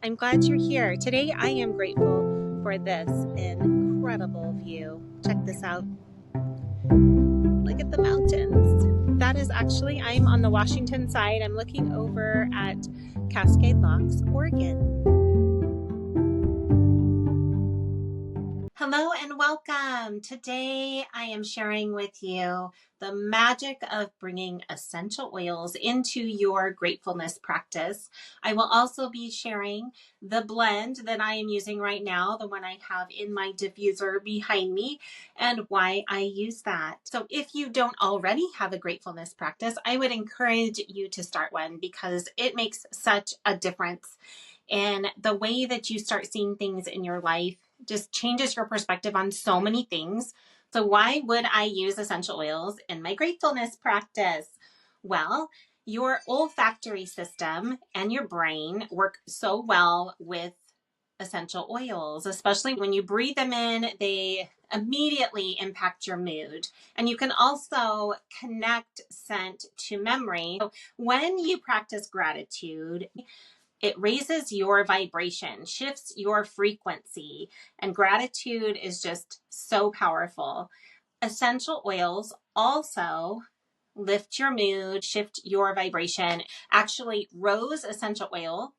I'm glad you're here. Today I am grateful for this incredible view. Check this out. Look at the mountains. That is actually, I'm on the Washington side. I'm looking over at Cascade Locks, Oregon. Hello and welcome. Today I am sharing with you the magic of bringing essential oils into your gratefulness practice. I will also be sharing the blend that I am using right now, the one I have in my diffuser behind me, and why I use that. So if you don't already have a gratefulness practice, I would encourage you to start one because it makes such a difference in the way that you start seeing things in your life. Just changes your perspective on so many things. So why would I use essential oils in my gratefulness practice? Well, your olfactory system and your brain work so well with essential oils, especially when you breathe them in, they immediately impact your mood. And you can also connect scent to memory. So when you practice gratitude, it raises your vibration, shifts your frequency, and gratitude is just so powerful. Essential oils also lift your mood, shift your vibration. Actually, rose essential oil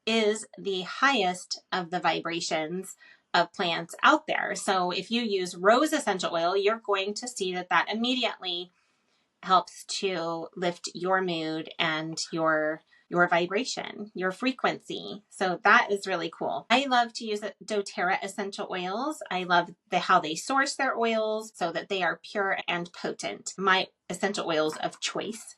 is the highest of the vibrations of plants out there. So if you use rose essential oil, you're going to see that immediately helps to lift your mood and your vibration, your frequency. So that is really cool. I love to use doTERRA essential oils. I love how they source their oils so that they are pure and potent. My essential oils of choice.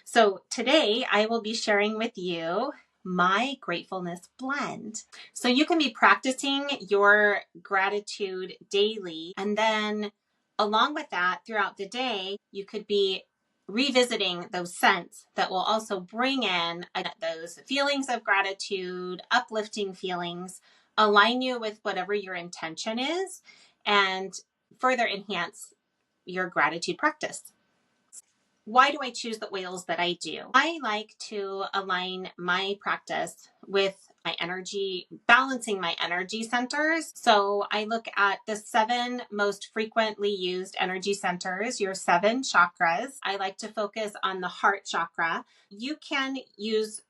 So today I will be sharing with you my gratefulness blend. So you can be practicing your gratitude daily, and then along with that, throughout the day, you could be revisiting those scents that will also bring in those feelings of gratitude, uplifting feelings, align you with whatever your intention is, and further enhance your gratitude practice. Why do I choose the oils that I do? I like to align my practice with my energy, balancing my energy centers. So I look at the 7 most frequently used energy centers, your 7 chakras. I like to focus on the heart chakra. You can use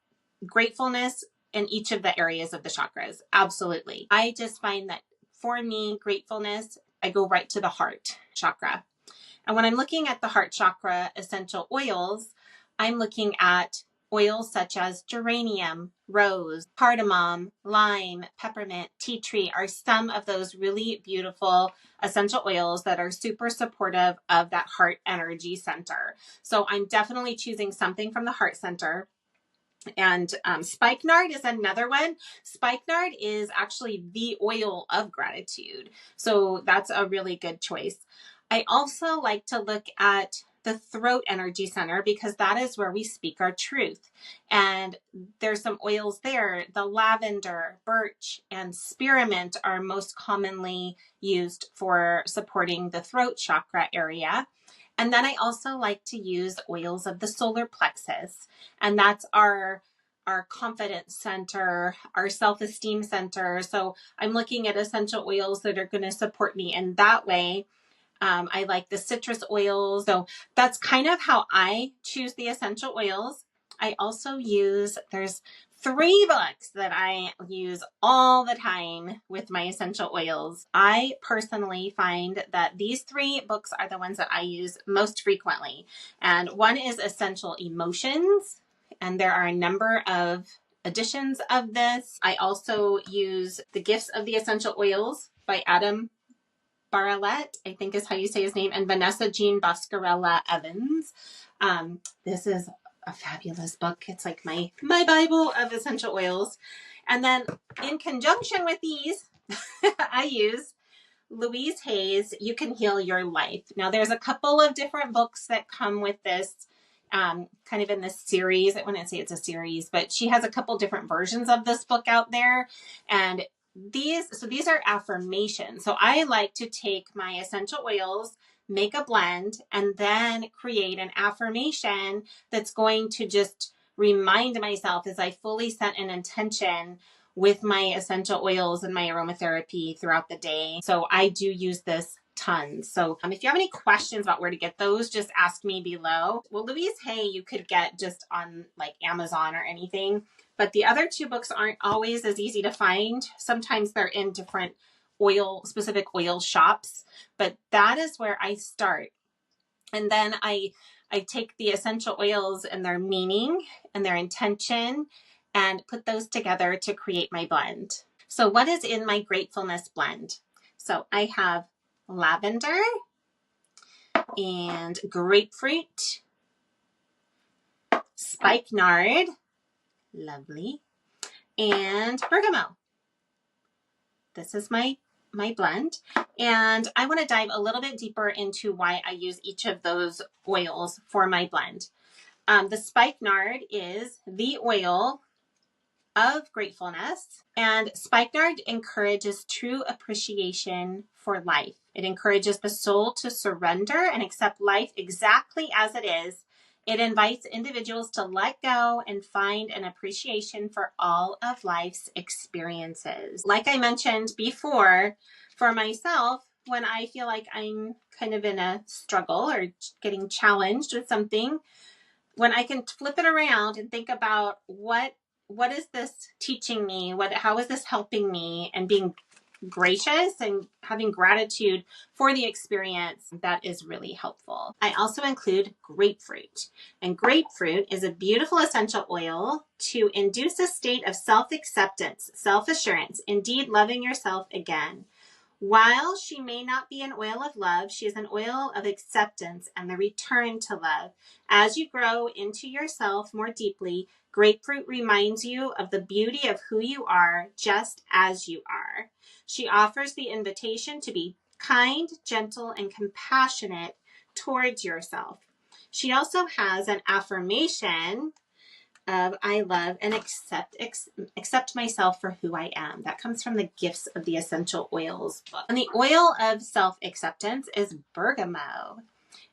gratefulness in each of the areas of the chakras. Absolutely. I just find that for me, gratefulness, I go right to the heart chakra. And when I'm looking at the heart chakra essential oils, I'm looking at oils such as geranium, rose, cardamom, lime, peppermint, tea tree are some of those really beautiful essential oils that are super supportive of that heart energy center. So I'm definitely choosing something from the heart center. And Spikenard is another one. Spikenard is actually the oil of gratitude. So that's a really good choice. I also like to look at the throat energy center because that is where we speak our truth. And there's some oils there. The lavender, birch, and spearmint are most commonly used for supporting the throat chakra area. And then I also like to use oils of the solar plexus, and that's our confidence center, our self-esteem center. So I'm looking at essential oils that are going to support me in that way. I like the citrus oils. So that's kind of how I choose the essential oils. I also use, there's 3 books that I use all the time with my essential oils. I personally find that these 3 books are the ones that I use most frequently. And one is Essential Emotions, and there are a number of editions of this. I also use The Gifts of the Essential Oils by Adam Barlett, I think is how you say his name, and Vanessa Jean Boscarella Evans. This is a fabulous book. It's like my Bible of essential oils. And then in conjunction with these, I use Louise Hay's You Can Heal Your Life. Now there's a couple of different books that come with this, kind of in this series. I wouldn't say it's a series, but she has a couple different versions of this book out there. And these are affirmations. So I like to take my essential oils, make a blend, and then create an affirmation that's going to just remind myself as I fully set an intention with my essential oils and my aromatherapy throughout the day. So I do use this tons. So if you have any questions about where to get those, just ask me below. Well, Louise Hay you could get just on like Amazon or anything, but the other two books aren't always as easy to find. Sometimes they're in different specific oil shops, but that is where I start. And then I take the essential oils and their meaning and their intention and put those together to create my blend. So what is in my gratefulness blend? So I have lavender and grapefruit, spikenard, lovely, and bergamot. This is my blend. And I want to dive a little bit deeper into why I use each of those oils for my blend. The spikenard is the oil of gratefulness, and spikenard encourages true appreciation for life. It encourages the soul to surrender and accept life exactly as it is. It invites individuals to let go and find an appreciation for all of life's experiences. Like I mentioned before, for myself, when I feel like I'm kind of in a struggle or getting challenged with something, when I can flip it around and think about what is this teaching me? How is this helping me? And being gracious and having gratitude for the experience, that is really helpful. I also include grapefruit. And grapefruit is a beautiful essential oil to induce a state of self-acceptance, self-assurance, indeed loving yourself again. While she may not be an oil of love, she is an oil of acceptance and the return to love. As you grow into yourself more deeply, grapefruit reminds you of the beauty of who you are, just as you are. She offers the invitation to be kind, gentle, and compassionate towards yourself. She also has an affirmation of I love and accept myself for who I am. That comes from the Gifts of the Essential Oils book. And the oil of self-acceptance is bergamot.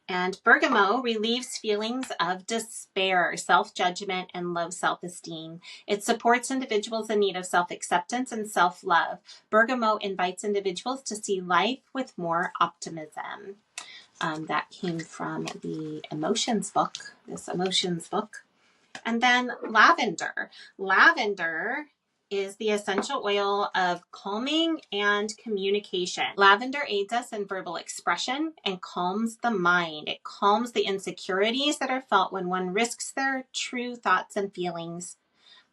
And bergamot relieves feelings of despair, self-judgment, and low self-esteem. It supports individuals in need of self-acceptance and self-love. Bergamot invites individuals to see life with more optimism. That came from the Emotions book, this Emotions book. And then lavender. Lavender is the essential oil of calming and communication. Lavender aids us in verbal expression and calms the mind. It calms the insecurities that are felt when one risks their true thoughts and feelings.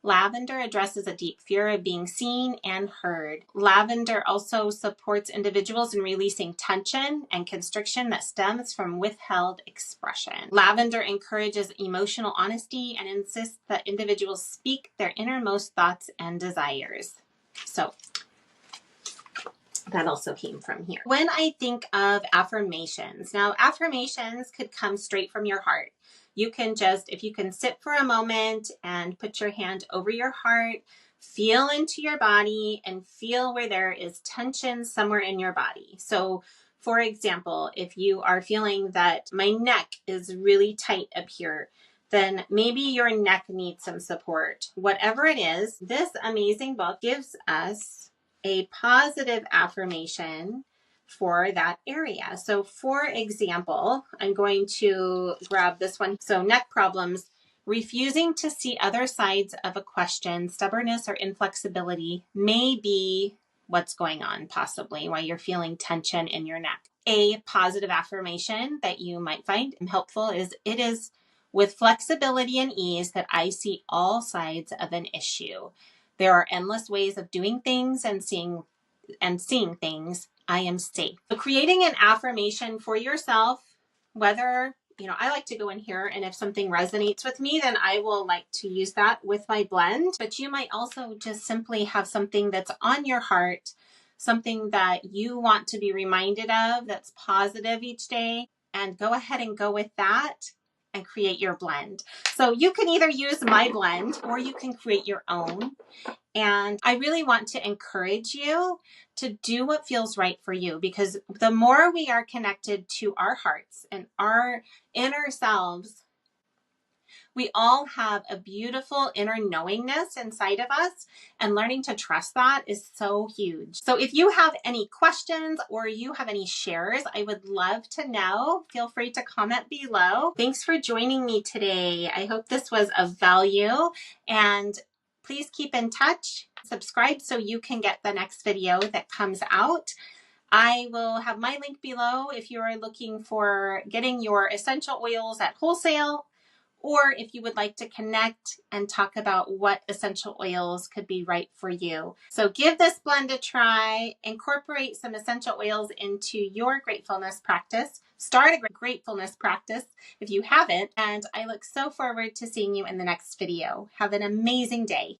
Lavender addresses a deep fear of being seen and heard. Lavender also supports individuals in releasing tension and constriction that stems from withheld expression. Lavender encourages emotional honesty and insists that individuals speak their innermost thoughts and desires. So that also came from here. When I think of affirmations, now affirmations could come straight from your heart. You can just, if you can sit for a moment and put your hand over your heart, feel into your body and feel where there is tension somewhere in your body. So for example, if you are feeling that my neck is really tight up here, then maybe your neck needs some support. Whatever it is, this amazing book gives us a positive affirmation for that area. So for example, I'm going to grab this one. So neck problems, refusing to see other sides of a question, stubbornness or inflexibility may be what's going on, possibly why you're feeling tension in your neck. A positive affirmation that you might find helpful is, it is with flexibility and ease that I see all sides of an issue. There are endless ways of doing things and seeing things. I am safe. So creating an affirmation for yourself, whether, I like to go in here and if something resonates with me, then I will like to use that with my blend. But you might also just simply have something that's on your heart, something that you want to be reminded of that's positive each day, and go ahead and go with that and create your blend. So you can either use my blend or you can create your own. And I really want to encourage you to do what feels right for you, because the more we are connected to our hearts and our inner selves, We all have a beautiful inner knowingness inside of us, and learning to trust that is so huge. So if you have any questions or you have any shares, I would love to know. Feel free to comment below. Thanks for joining me today. I hope this was of value, and please keep in touch. Subscribe so you can get the next video that comes out. I will have my link below if you are looking for getting your essential oils at wholesale, or if you would like to connect and talk about what essential oils could be right for you. So give this blend a try, incorporate some essential oils into your gratefulness practice, start a gratefulness practice if you haven't, and I look so forward to seeing you in the next video. Have an amazing day.